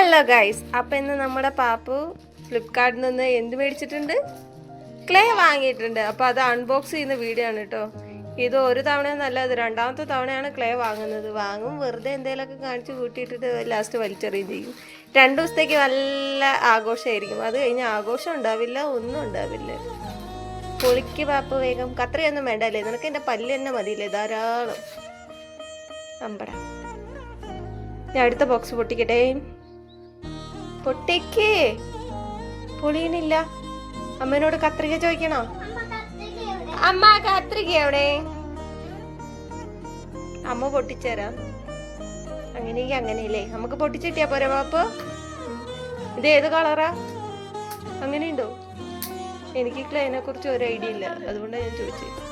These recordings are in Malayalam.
ഹലോ ഗൈസ്, അപ്പം ഇന്ന് നമ്മുടെ പാപ്പു ഫ്ലിപ്കാർട്ടിൽ നിന്ന് എന്ത് മേടിച്ചിട്ടുണ്ട്? ക്ലേ വാങ്ങിയിട്ടുണ്ട്. അപ്പോൾ അത് അൺബോക്സ് ചെയ്യുന്ന വീഡിയോ ആണ് കേട്ടോ. ഇത് ഒരു തവണയൊന്നല്ല, ഇത് രണ്ടാമത്തെ തവണയാണ് ക്ലേ വാങ്ങുന്നത്. വാങ്ങും വെറുതെ എന്തെങ്കിലുമൊക്കെ കാണിച്ച് കൂട്ടിയിട്ടിട്ട് ലാസ്റ്റ് വലിച്ചെറിയും ചെയ്യും. 2 ദിവസത്തേക്ക് നല്ല ആഘോഷമായിരിക്കും. അത് കഴിഞ്ഞ് ആഘോഷം ഉണ്ടാവില്ല, ഒന്നും ഉണ്ടാവില്ല. പൊളിക്ക് പാപ്പു, വേഗം. കത്രയൊന്നും വേണ്ടല്ലേ, നിനക്ക് എൻ്റെ പല്ല് തന്നെ മതിയില്ലേ, ധാരാളം. അമ്പട, ഞാൻ അടുത്ത ബോക്സ് പൊട്ടിക്കട്ടെ. പൊട്ടിക്കേ, പൊളിയണില്ല. അമ്മേനോട് കത്രിക ചോദിക്കണോ? അമ്മ കത്രിക എവിടെ? അമ്മ പൊട്ടിച്ചേരാം. അങ്ങനെയെങ്കിൽ അങ്ങനെയല്ലേ, നമുക്ക് പൊട്ടിച്ചിട്ടിയാ പോരെ പാപ്പു? ഇത് ഏത് കളറാ? അങ്ങനെയുണ്ടോ? എനിക്ക് ക്ലേനെ കുറിച്ച് ഒരു ഐഡിയ ഇല്ല, അതുകൊണ്ടാണ് ഞാൻ ചോദിച്ചത്.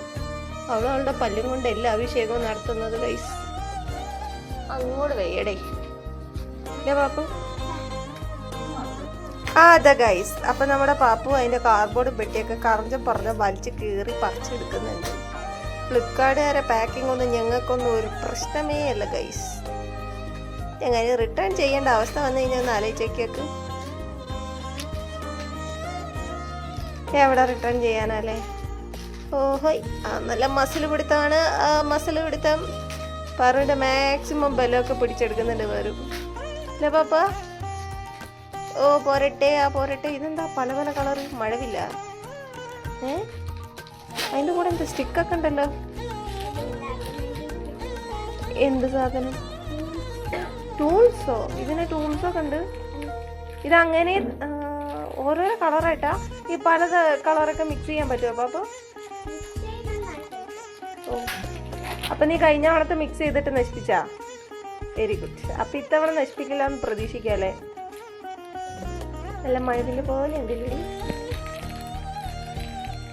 അവളുടെ പല്ലും കൊണ്ട് എല്ലാ അഭിഷേകവും നടത്തുന്നത് ഗൈസ്. അങ്ങോട്ട് വെയ്യടേ പാപ്പു. അതെ ഗൈസ്, അപ്പൊ നമ്മുടെ പാപ്പു അതിന്റെ കാർഡ്ബോർഡ് പെട്ടിയൊക്കെ പറഞ്ഞ വലിച്ച് കീറി പറിച്ചെടുക്കുന്നുണ്ട്. ഫ്ലിപ്കാർട്ടുകാരെ പാക്കിംഗ് ഒന്നും ഞങ്ങൾക്കൊന്നും ഒരു പ്രശ്നമേ അല്ല ഗൈസ്. എങ്ങനെ റിട്ടേൺ ചെയ്യേണ്ട അവസ്ഥ വന്നു കഴിഞ്ഞാൽ ഒന്ന് ആലോചിച്ചേക്ക്. എവിടെ റിട്ടേൺ ചെയ്യാനല്ലേ? ഓഹോയ്, നല്ല മസിൽ പിടുത്തമാണ്. ആ മസിൽ പിടുത്തം പറയുടെ മാക്സിമം ബലമൊക്കെ പിടിച്ചെടുക്കുന്നുണ്ട് വരും അല്ലേ പാപ്പ? ഓ പോരട്ടെ, ആ പോരട്ടെ. ഇതെന്താ പല പല കളർ? മഴവില്ല. അതിൻ്റെ കൂടെ എന്താ സ്റ്റിക്കൊക്കെ ഉണ്ടല്ലോ? എന്ത് സാധനം? ടൂൾസോ? ഇതിന് ടൂൾസൊക്കെ ഉണ്ട്. ഇതങ്ങനെ ഓരോരോ കളറായിട്ടാ? ഈ പല കളറൊക്കെ മിക്സ് ചെയ്യാൻ പറ്റുമോ പാപ്പ? ഓ, അപ്പൊ നീ കഴിഞ്ഞ തവണത്തെ മിക്സ് ചെയ്തിട്ട് നശിപ്പിച്ചാ? Very good. അപ്പൊ ഇത്തവണ നശിപ്പിക്കില്ല എന്ന് പ്രതീക്ഷിക്കാല്ലേ? നല്ല മഴവില് പോലെ ഉണ്ടല്ലേ,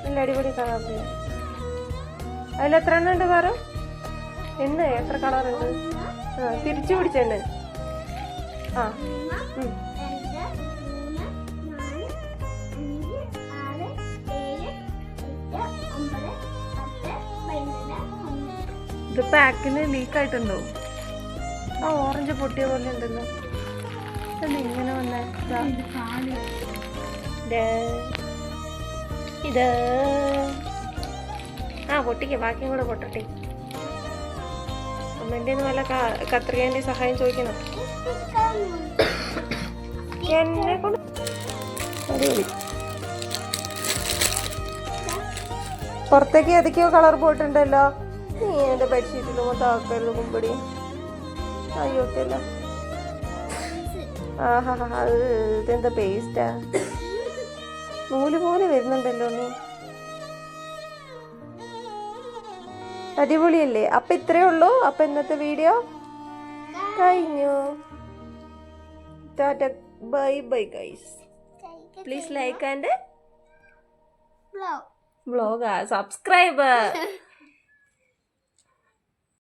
നല്ല അടിപൊളി കളറില്ല. അതിലെത്ര എണ്ണം ഉണ്ട് പറ? എണ്ണ എത്ര കളറുണ്ട്? ആ, തിരിച്ചു പിടിച്ചെണ്ണ. ആ, ഇത് പാക്കിന് ലീക്ക് ആയിട്ടുണ്ടോ? ആ ഓറഞ്ച് പൊട്ടിയ പോലെ ഉണ്ടല്ലോ. ഇങ്ങനെ വന്നേ ഇത്. ആ പൊട്ടിക്ക്, ബാക്കിയും കൂടെ പൊട്ടട്ടെ. അമ്മേൻ്റെ വല്ല കത്രികേൻ്റെ സഹായം ചോദിക്കണം. എന്നെ കൊണ്ട് അടിപൊളി. പുറത്തേക്ക് ഏതൊക്കെയോ കളർ പോയിട്ടുണ്ടല്ലോ. നീ എൻ്റെ ബെഡ്ഷീറ്റിൽ മൊത്തം ആക്കരുത് കുമ്പടി. അയ്യോക്കല്ല. ആഹാ, ഇതെന്താ പേസ്റ്റാ? നൂല് പോലെ വരുന്നുണ്ടല്ലോ. നീ അടിപൊളിയല്ലേ? അപ്പൊ ഇത്രയേ ഉള്ളൂ. അപ്പൊ ഇന്നത്തെ വീഡിയോ കഴിഞ്ഞു. Tata, bye bye guys. Please like and vlog, subscribe.